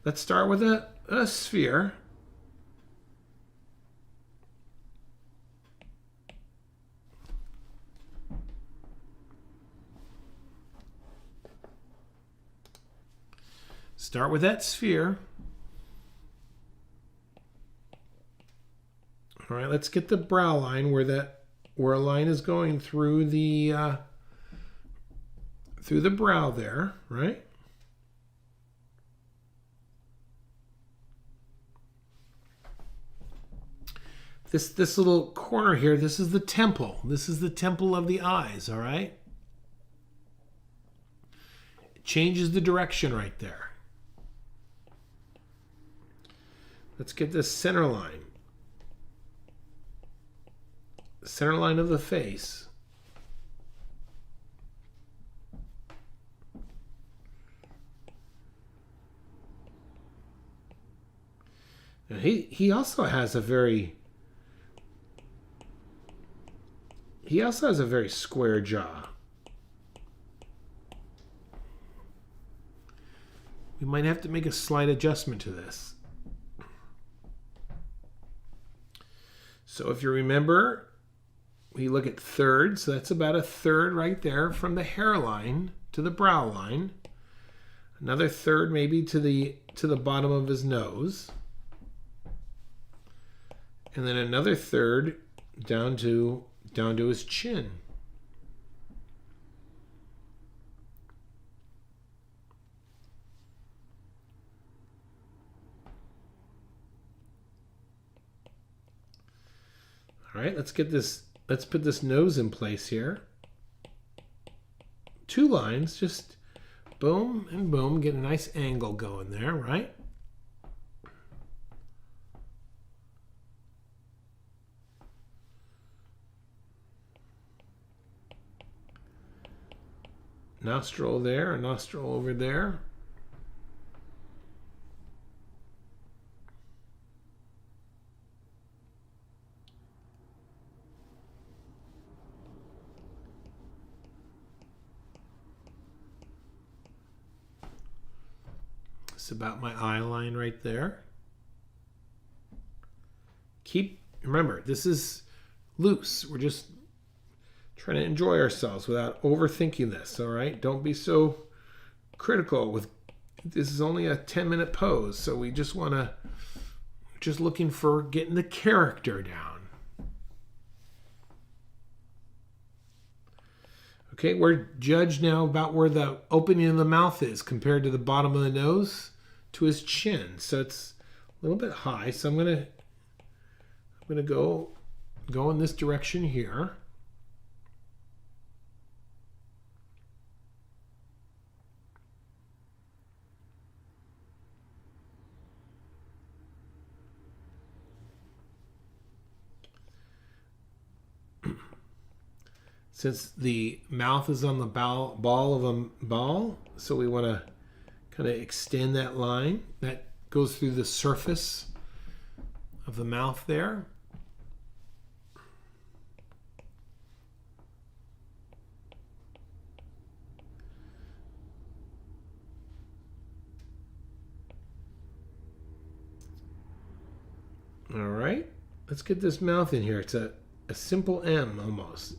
let's start with a sphere. Start with that sphere. All right, let's get the brow line where a line is going through the brow there, right? This little corner here, this is the temple. This is the temple of the eyes, all right? It changes the direction right there. Let's get this center line. The center line of the face. Now he also has a very square jaw. We might have to make a slight adjustment to this. So if you remember, we look at thirds, so that's about a third right there from the hairline to the brow line. Another third maybe to the bottom of his nose. And then another third down to his chin. All right, let's put this nose in place here. 2 lines, just boom and boom, get a nice angle going there, right? Nostril there, a nostril over there. It's about my eye line right there. Remember, this is loose. We're just trying to enjoy ourselves without overthinking this, all right? Don't be so critical with, this is only a 10-minute pose, so we just looking for getting the character down. Okay, we're judged now about where the opening of the mouth is compared to the bottom of the nose to his chin. So it's a little bit high. So I'm gonna go in this direction here. Since the mouth is on the ball of a ball, so we want to kind of extend that line that goes through the surface of the mouth there. All right, let's get this mouth in here. It's a simple M almost.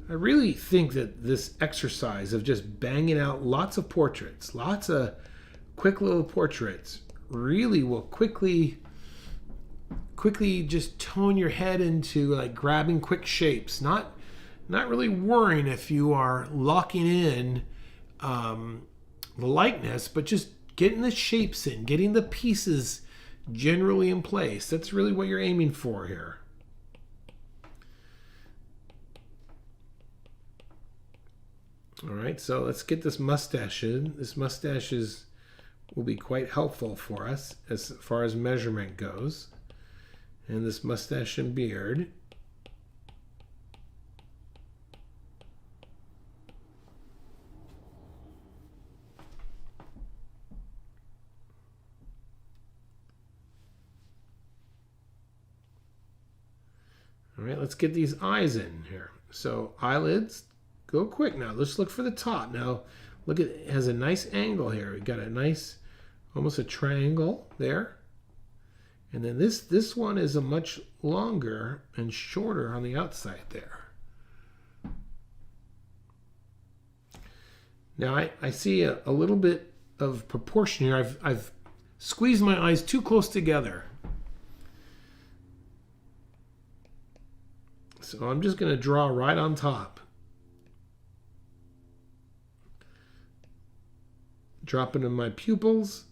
I really think that this exercise of just banging out lots of portraits, lots of quick little portraits, really will quickly just tone your head into like grabbing quick shapes. Not really worrying if you are locking in the likeness, but just getting the shapes in, getting the pieces generally in place. That's really what you're aiming for here. All right, so let's get this mustache in. This mustache will be quite helpful for us as far as measurement goes. And this mustache and beard. All right, let's get these eyes in here. So eyelids, go quick now. Let's look for the top. Now, look at it has a nice angle here. We got a nice, almost a triangle there. And then this one is a much longer and shorter on the outside there. Now I see a little bit of proportion here. I've squeezed my eyes too close together. So I'm just going to draw right on top. Drop into my pupils.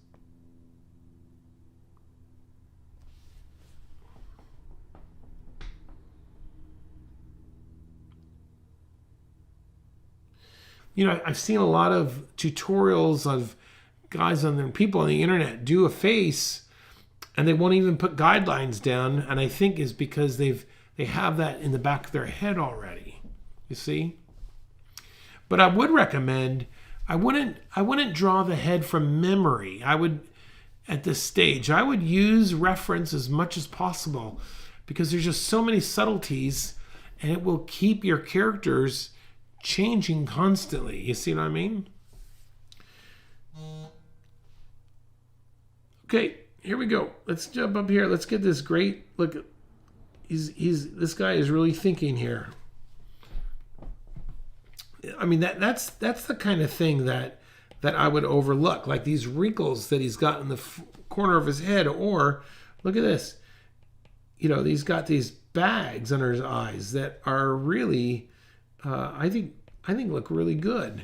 You know, I've seen a lot of tutorials of guys on there, people on the internet do a face and they won't even put guidelines down. And I think is because they have that in the back of their head already, you see? But I would recommend, I wouldn't draw the head from memory. At this stage, I would use reference as much as possible because there's just so many subtleties and it will keep your characters changing constantly. You see what I mean? Okay, here we go. Let's jump up here. Let's get this great look. This guy is really thinking here. I mean that's the kind of thing that I would overlook, like these wrinkles that he's got in the corner of his head, or look at this. You know, he's got these bags under his eyes that are really, I think look really good.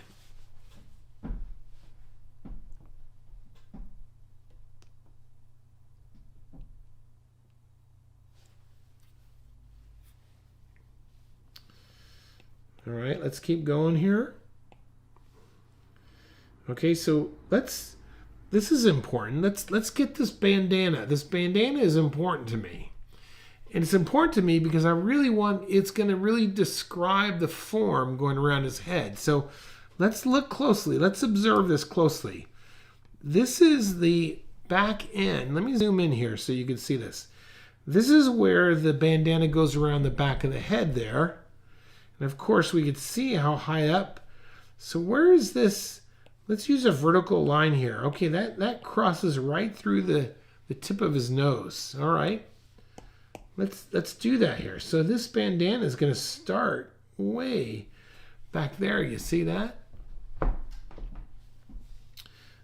All right, let's keep going here. Okay, so this is important. Let's get this bandana. This bandana is important to me. And it's important to me because I really want, it's going to really describe the form going around his head. So let's look closely. Let's observe this closely. This is the back end. Let me zoom in here so you can see this. This is where the bandana goes around the back of the head there. And of course we could see how high up. So where is this? Let's use a vertical line here. Okay, that crosses right through the tip of his nose. All right. Let's do that here. So this bandana is going to start way back there. You see that?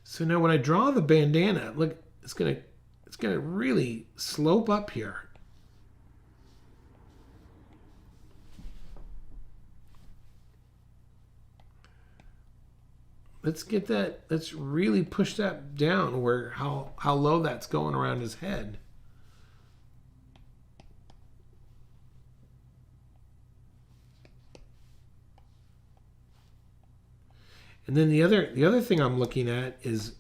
So now when I draw the bandana, look, it's going to really slope up here. Let's get that. Let's really push that down where how low that's going around his head. And then the other thing I'm looking at is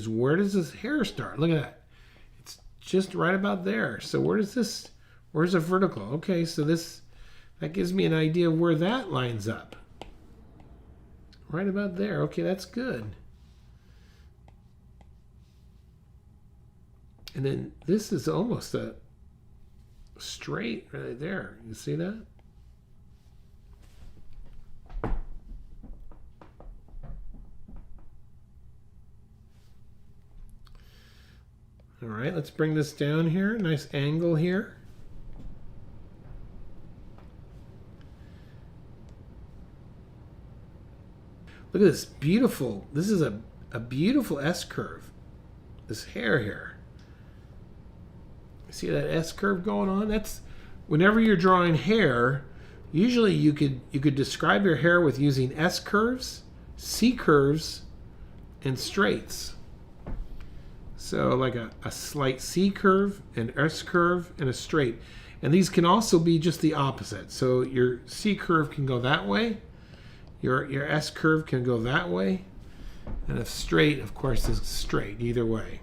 where does this hair start? Look at that. It's just right about there. So where's a vertical? Okay, so that gives me an idea of where that lines up. Right about there. Okay, that's good. And then this is almost a straight right there. You see that? All right, let's bring this down here. Nice angle here. Look at this beautiful, this is a beautiful S-curve. This hair here. See that S-curve going on? That's, whenever you're drawing hair, usually you could describe your hair with using S-curves, C-curves, and straights. So like a slight C-curve, an S-curve, and a straight. And these can also be just the opposite. So your C-curve can go that way. Your S-curve can go that way, and a straight, of course, is straight either way.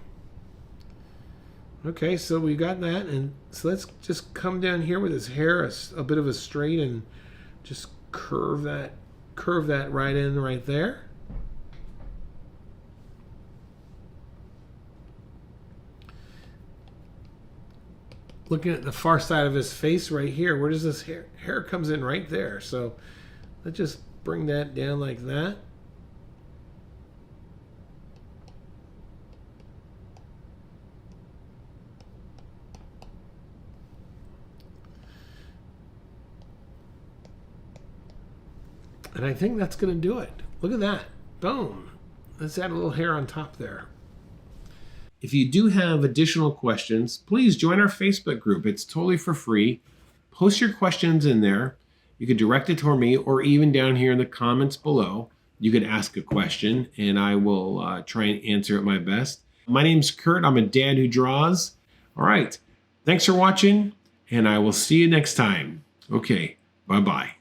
Okay, so we got that, and so let's just come down here with his hair, a bit of a straight, and just curve that right in right there. looking at the far side of his face right here. Where does this hair comes in right there? So let's just bring that down like that. And I think that's going to do it. Look at that. Boom. Let's add a little hair on top there. If you do have additional questions, please join our Facebook group. It's totally for free. Post your questions in there. You can direct it toward me, or even down here in the comments below, you can ask a question and I will try and answer it my best. My name's Kurt. I'm a dad who draws. All right. Thanks for watching, and I will see you next time. Okay. Bye-bye.